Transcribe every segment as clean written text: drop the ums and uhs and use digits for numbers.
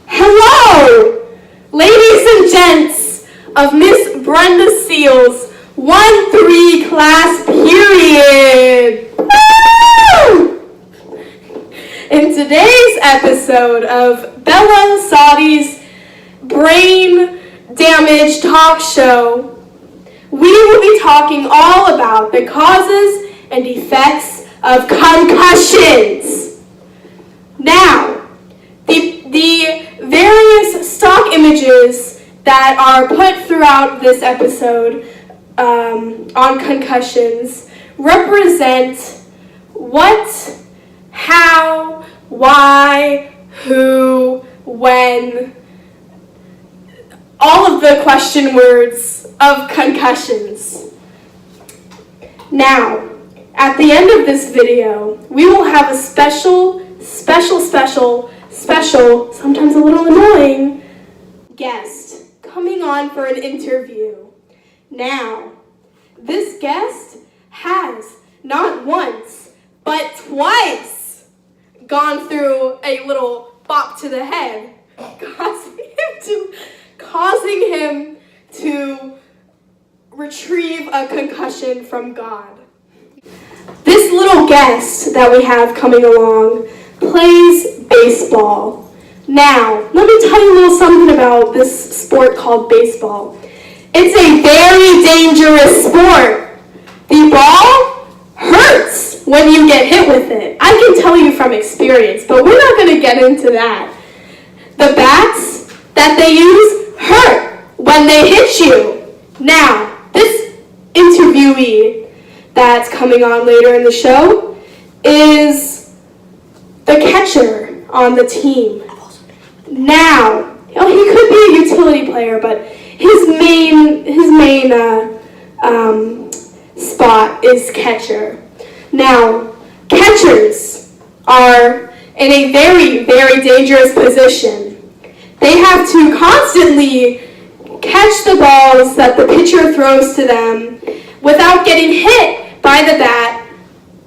Hello, ladies and gents of Miss Brenda Seals' 1-3 class period. Woo! In today's episode of Bella Sawdy's brain damage talk show, we will be talking all about the causes and effects of concussions. Now, the various stock images that are put throughout this episode on concussions represent what, how, why, who, when, all of the question words of concussions. Now, at the end of this video, we will have a special, sometimes a little annoying, guest coming on for an interview. Now, this guest has not once, but twice gone through a little bop to the head, causing him to retrieve a concussion from God. This little guest that we have coming along plays baseball. Now, let me tell you a little something about this sport called baseball. It's a very dangerous sport. The ball hurts when you get hit with it. I can tell you from experience, but we're not going to get into that. The bats that they use hurt when they hit you. Now, this interviewee that's coming on later in the show is the catcher on the team. Now, he could be a utility player, but his main spot is catcher. Now, catchers are in a very, very dangerous position. They have to constantly catch the balls that the pitcher throws to them without getting hit by the bat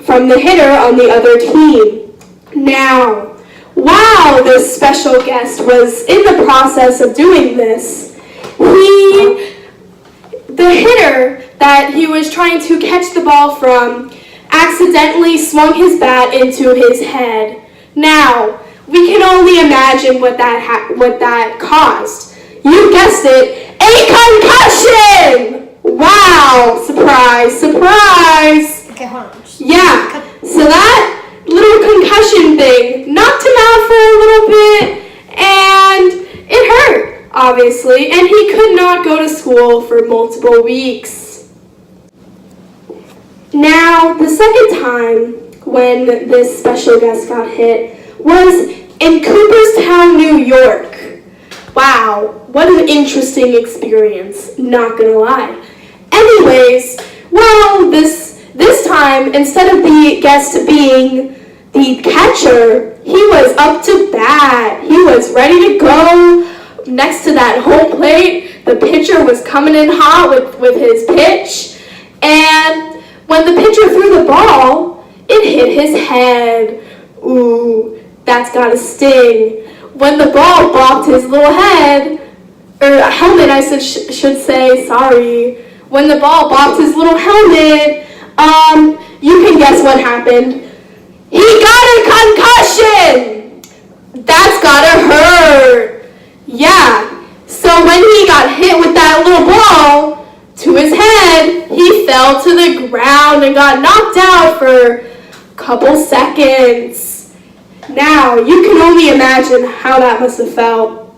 from the hitter on the other team. Now, while this special guest was in the process of doing this, the hitter that he was trying to catch the ball from accidentally swung his bat into his head. Now, we can only imagine what that caused. You guessed it, a concussion! Wow, surprise, surprise! Okay, hold on. Yeah, so that little concussion thing knocked him out for a little bit, and it hurt, obviously, and he could not go to school for multiple weeks. Now, the second time when this special guest got hit was in Cooperstown, New York. Wow, what an interesting experience, not gonna lie. Anyways, well, this time, instead of the guest being the catcher, he was up to bat. He was ready to go next to that home plate. The pitcher was coming in hot with his pitch, and when the pitcher threw the ball, it hit his head. Ooh, that's gotta sting. When the ball bopped his little head, or helmet, I should say, sorry. When the ball bopped his little helmet, you can guess what happened. He got a concussion! That's gotta hurt. Yeah, so when he got hit with that little ball to his head, he fell to the ground and got knocked out for a couple seconds. Now, you can only imagine how that must have felt.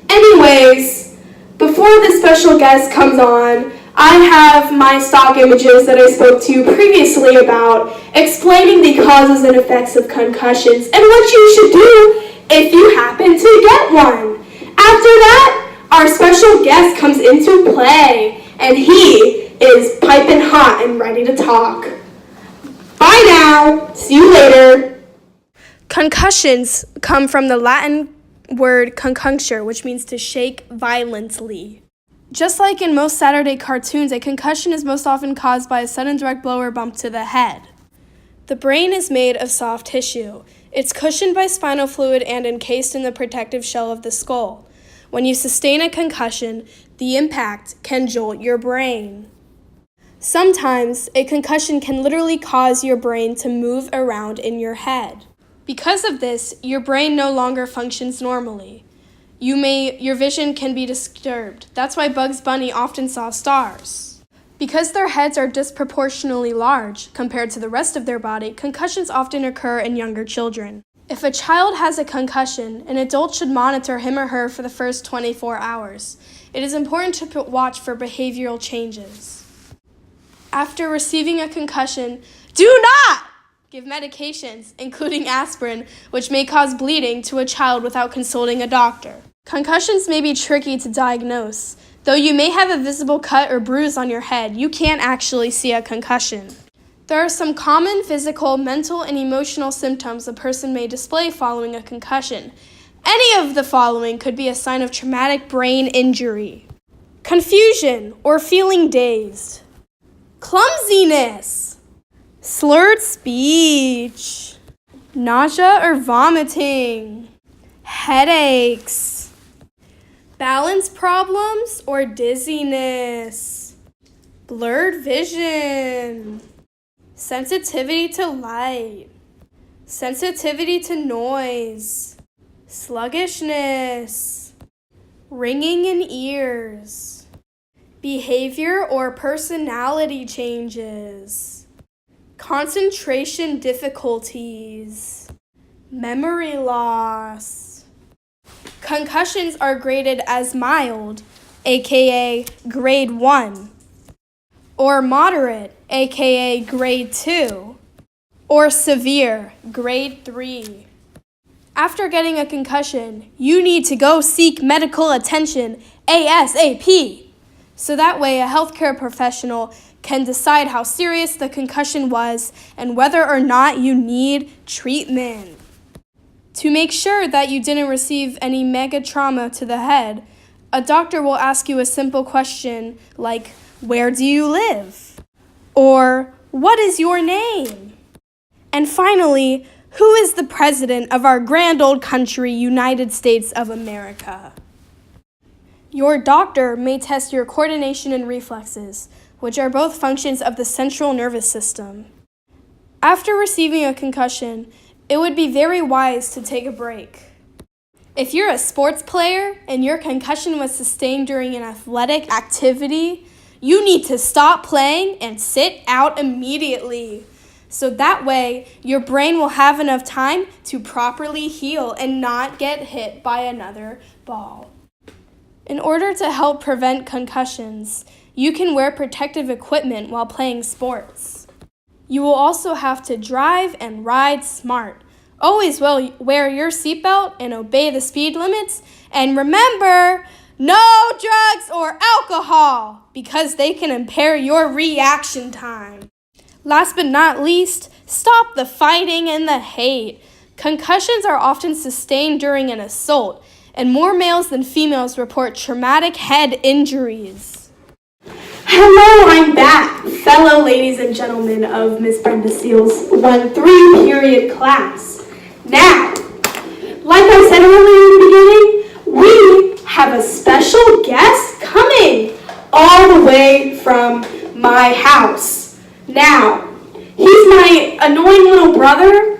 Anyways, before this special guest comes on, I have my stock images that I spoke to you previously about, explaining the causes and effects of concussions and what you should do if you happen to get one. After that, our special guest comes into play, and he is piping hot and ready to talk. Bye now. See you later. Concussions come from the Latin word conjuncture, which means to shake violently. Just like in most Saturday cartoons, a concussion is most often caused by a sudden direct blow or bump to the head. The brain is made of soft tissue. It's cushioned by spinal fluid and encased in the protective shell of the skull. When you sustain a concussion, the impact can jolt your brain. Sometimes, a concussion can literally cause your brain to move around in your head. Because of this, your brain no longer functions normally. Your vision can be disturbed. That's why Bugs Bunny often saw stars. Because their heads are disproportionately large compared to the rest of their body, concussions often occur in younger children. If a child has a concussion, an adult should monitor him or her for the first 24 hours. It is important to watch for behavioral changes. After receiving a concussion, do not give medications, including aspirin, which may cause bleeding, to a child without consulting a doctor. Concussions may be tricky to diagnose. Though you may have a visible cut or bruise on your head, you can't actually see a concussion. There are some common physical, mental, and emotional symptoms a person may display following a concussion. Any of the following could be a sign of traumatic brain injury. Confusion or feeling dazed. Clumsiness. Slurred speech. Nausea or vomiting. Headaches. Balance problems or dizziness. Blurred vision. Sensitivity to light. Sensitivity to noise. Sluggishness. Ringing in ears. Behavior or personality changes. Concentration difficulties. Memory loss. Concussions are graded as mild, aka grade 1, or moderate, aka grade 2, or severe, grade 3. After getting a concussion, you need to go seek medical attention ASAP. So that way a healthcare professional can decide how serious the concussion was and whether or not you need treatment. To make sure that you didn't receive any mega trauma to the head, a doctor will ask you a simple question like, "Where do you live?" Or, "What is your name?" And finally, who is the president of our grand old country, United States of America? Your doctor may test your coordination and reflexes, which are both functions of the central nervous system. After receiving a concussion, it would be very wise to take a break. If you're a sports player and your concussion was sustained during an athletic activity, you need to stop playing and sit out immediately. So that way, your brain will have enough time to properly heal and not get hit by another ball. In order to help prevent concussions, you can wear protective equipment while playing sports. You will also have to drive and ride smart. Always wear your seatbelt and obey the speed limits. And remember, no drugs or alcohol, because they can impair your reaction time. Last but not least, stop the fighting and the hate. Concussions are often sustained during an assault, and more males than females report traumatic head injuries. Hello, I'm back, fellow ladies and gentlemen of Miss Brenda Seal's 1-3 period class. Now, like I said earlier in the beginning, we have a special guest coming all the way from my house. Now, he's my annoying little brother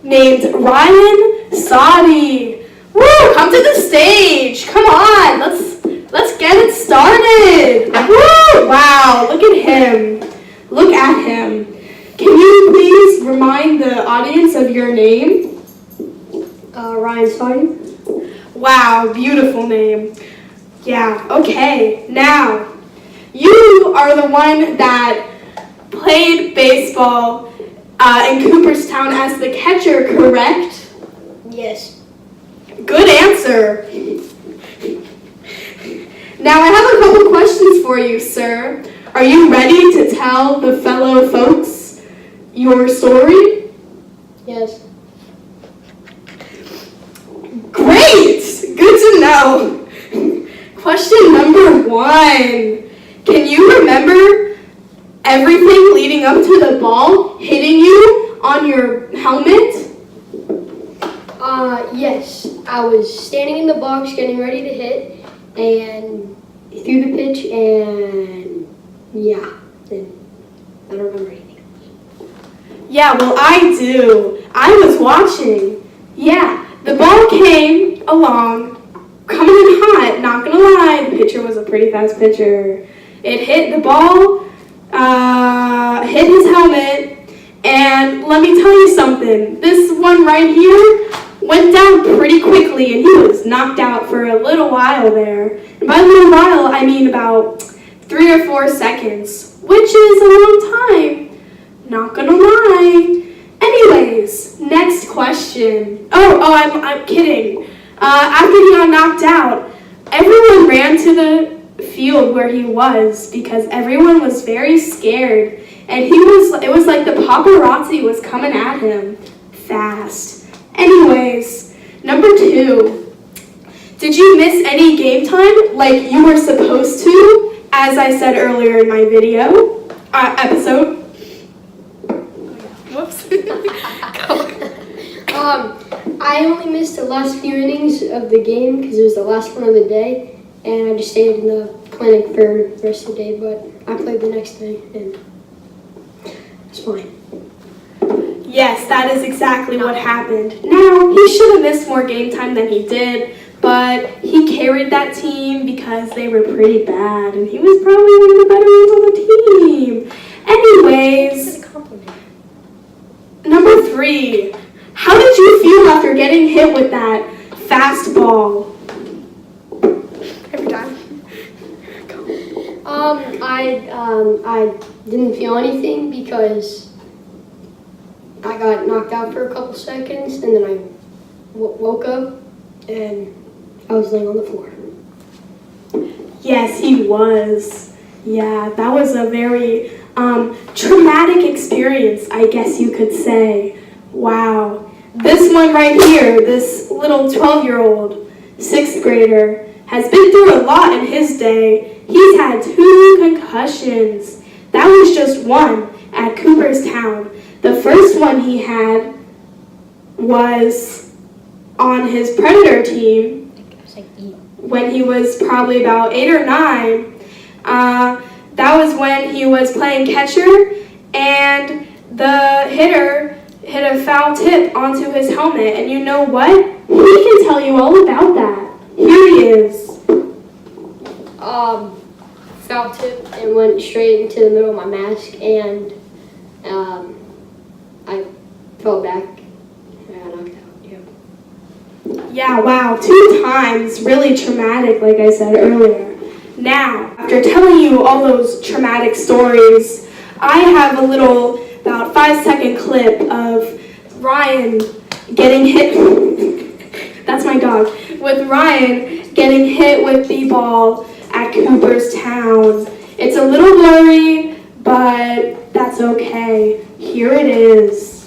named Ryan Sawdy. Woo! Come to the stage. Come on, let's get it started. Woo! Wow, look at him. Look at him. Can you please remind the audience of your name? Ryan Sawdy. Wow, beautiful name. Yeah, okay. Now, you are the one that played baseball in Cooperstown as the catcher, correct? Yes. Good answer. Now I have a couple questions for you, sir. Are you ready to tell the fellow folks your story? Yes. Great! Good to know. Question number 1. Can you remember everything leading up to the ball hitting you on your helmet? Yes. I was standing in the box getting ready to hit and threw the pitch and yeah, then I don't remember anything. Yeah, well, I do. I was watching. Yeah, the ball came along, coming in hot, not gonna lie. The pitcher was a pretty fast pitcher. It hit the ball, hit his helmet, and let me tell you something. This one right here went down pretty quickly, and he was knocked out for a little while there. And by a little while, I mean about 3 or 4 seconds, which is a long time. Not gonna lie. Anyways, next question. I'm kidding. After he got knocked out, everyone ran to the field where he was because everyone was very scared. And it was like the paparazzi was coming at him fast. Anyways, number 2. Did you miss any game time like you were supposed to, as I said earlier in my video, episode? Whoops. I only missed the last few innings of the game because it was the last one of the day, and I just stayed in the clinic for the rest of the day, but I played the next day, and it's fine. Yes, that is exactly what happened. Now, he should have missed more game time than he did, but he carried that team because they were pretty bad, and he was probably one of the better ones on the team. Anyways, number 3. How did you feel after getting hit with that fastball? Every time. I didn't feel anything because I got knocked out for a couple seconds, and then I woke up, and I was laying on the floor. Yes, he was. Yeah, that was a very traumatic experience, I guess you could say. Wow. This one right here, this little 12-year-old, 6th grader, has been through a lot in his day. He's had 2 concussions. That was just one at Cooperstown. The first one he had was on his Predator team when he was probably about 8 or 9. That was when he was playing catcher, and the hitter hit a foul tip onto his helmet. And you know what? He can tell you all about that. Here he is. Foul tip and went straight into the middle of my mask, and I fell back and I got knocked out. Yeah, wow, 2 times. Really traumatic, like I said earlier. Now, after telling you all those traumatic stories, I have a little, about 5-second clip of Ryan getting hit. That's my dog. With Ryan getting hit with the ball at Cooperstown. It's a little blurry, but that's okay. Here it is.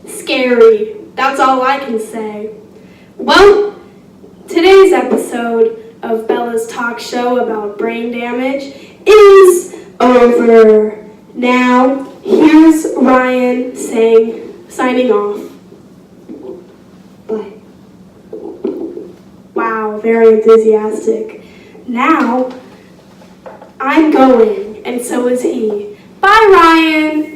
Scary. That's all I can say. Well, today's episode of Bella's talk show about brain damage is over. Now, here's Ryan signing off. Bye. Wow, very enthusiastic. Now, I'm going, and so is he. Bye, Ryan.